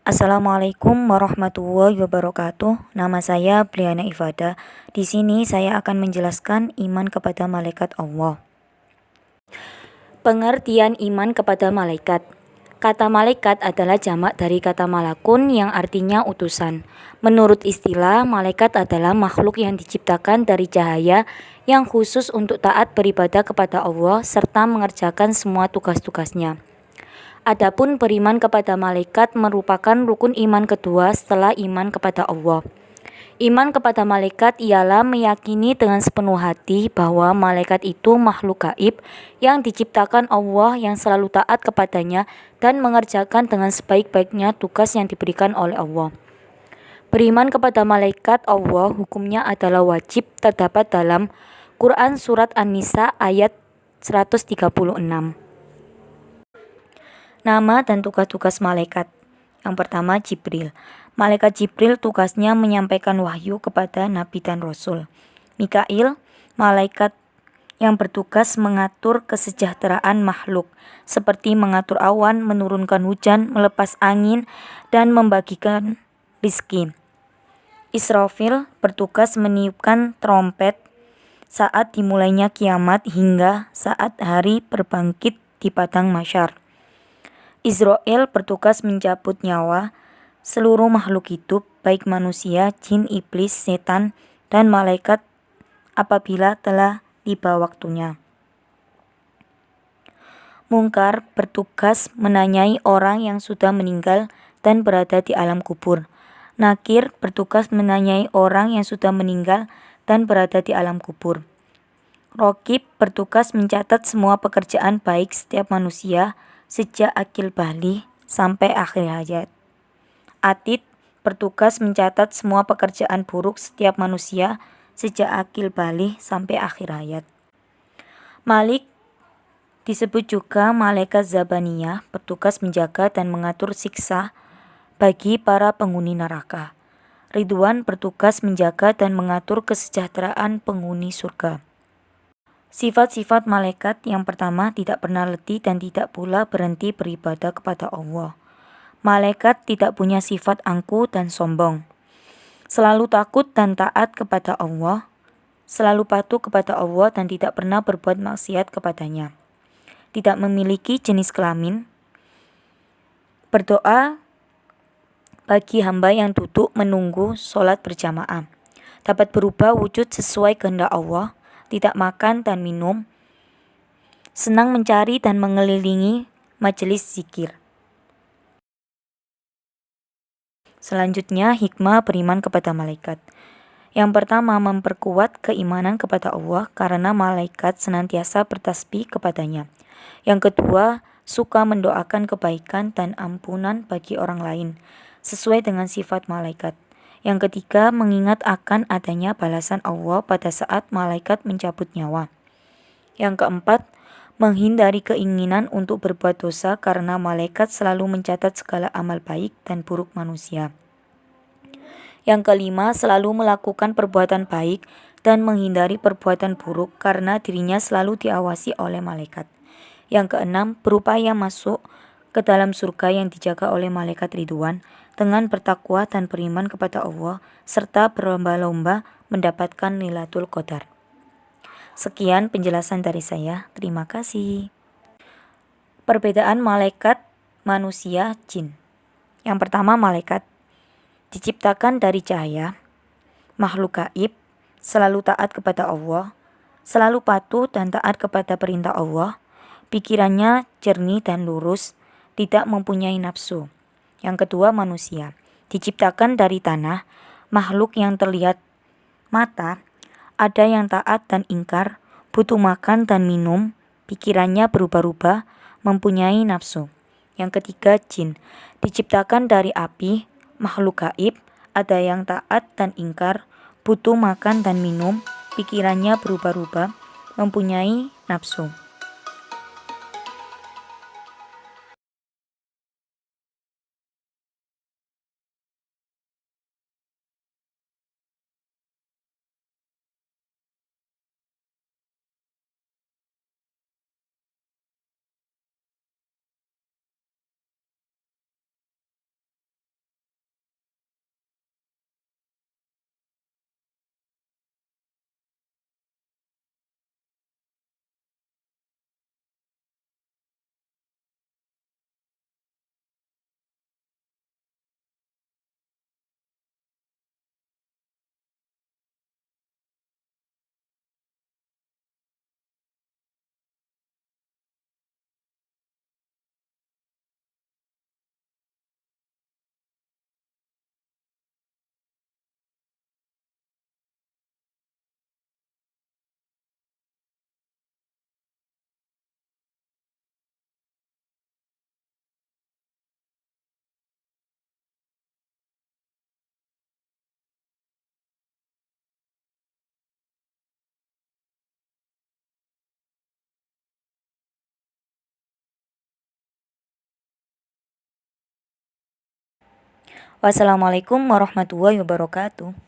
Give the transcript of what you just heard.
Assalamualaikum warahmatullahi wabarakatuh. Nama saya Briana Ifada. Di sini saya akan menjelaskan iman kepada malaikat Allah. Pengertian iman kepada malaikat. Kata malaikat adalah jamak dari kata malakun yang artinya utusan. Menurut istilah, malaikat adalah makhluk yang diciptakan dari cahaya yang khusus untuk taat beribadah kepada Allah serta mengerjakan semua tugas-tugasnya. Adapun beriman kepada malaikat merupakan rukun iman kedua setelah iman kepada Allah. Iman kepada malaikat ialah meyakini dengan sepenuh hati bahwa malaikat itu makhluk gaib yang diciptakan Allah yang selalu taat kepadanya dan mengerjakan dengan sebaik-baiknya tugas yang diberikan oleh Allah. Beriman kepada malaikat Allah hukumnya adalah wajib, terdapat dalam Quran Surat An-Nisa ayat 136. Nama dan tugas-tugas malaikat. Yang pertama, Jibril. Malaikat Jibril tugasnya menyampaikan wahyu kepada nabi dan rasul. Mikail, malaikat yang bertugas mengatur kesejahteraan makhluk, seperti mengatur awan, menurunkan hujan, melepas angin, dan membagikan rizki. Israfil bertugas meniupkan trompet saat dimulainya kiamat hingga saat hari berbangkit di padang mahsyar. Israel bertugas mencabut nyawa seluruh makhluk hidup, baik manusia, jin, iblis, setan, dan malaikat apabila telah tiba waktunya. Mungkar bertugas menanyai orang yang sudah meninggal dan berada di alam kubur. Nakir bertugas menanyai orang yang sudah meninggal dan berada di alam kubur. Rokib bertugas mencatat semua pekerjaan baik setiap manusia sejak akil balik sampai akhir hayat. Atid bertugas mencatat semua pekerjaan buruk setiap manusia sejak akil balik sampai akhir hayat. Malik disebut juga malaikat Zabaniyah, bertugas menjaga dan mengatur siksa bagi para penghuni neraka. Ridwan bertugas menjaga dan mengatur kesejahteraan penghuni surga. Sifat-sifat malaikat. Yang pertama, tidak pernah letih dan tidak pula berhenti beribadah kepada Allah. Malaikat tidak punya sifat angkuh dan sombong. Selalu takut dan taat kepada Allah. Selalu patuh kepada Allah dan tidak pernah berbuat maksiat kepadanya. Tidak memiliki jenis kelamin. Berdoa bagi hamba yang duduk menunggu sholat berjamaah. Dapat berubah wujud sesuai kehendak Allah. Tidak makan dan minum, senang mencari dan mengelilingi majelis zikir. Selanjutnya, hikmah beriman kepada malaikat. Yang pertama, memperkuat keimanan kepada Allah karena malaikat senantiasa bertasbih kepadanya. Yang kedua, suka mendoakan kebaikan dan ampunan bagi orang lain, sesuai dengan sifat malaikat. Yang ketiga, mengingat akan adanya balasan Allah pada saat malaikat mencabut nyawa. Yang keempat, menghindari keinginan untuk berbuat dosa karena malaikat selalu mencatat segala amal baik dan buruk manusia. Yang kelima, selalu melakukan perbuatan baik dan menghindari perbuatan buruk karena dirinya selalu diawasi oleh malaikat. Yang keenam, berupaya masuk ke dalam surga yang dijaga oleh malaikat Ridwan dengan bertakwa dan beriman kepada Allah serta berlomba-lomba mendapatkan Lailatul Qadar. Sekian penjelasan dari saya. Terima kasih. Perbedaan malaikat, manusia, jin. Yang pertama, malaikat diciptakan dari cahaya, makhluk gaib, selalu taat kepada Allah, selalu patuh dan taat kepada perintah Allah, pikirannya jernih dan lurus, tidak mempunyai nafsu. Yang kedua, manusia diciptakan dari tanah, makhluk yang terlihat mata, ada yang taat dan ingkar, butuh makan dan minum, pikirannya berubah-ubah, mempunyai nafsu. Yang ketiga, jin diciptakan dari api, makhluk gaib, ada yang taat dan ingkar, butuh makan dan minum, pikirannya berubah-ubah, mempunyai nafsu. Wassalamualaikum warahmatullahi wabarakatuh.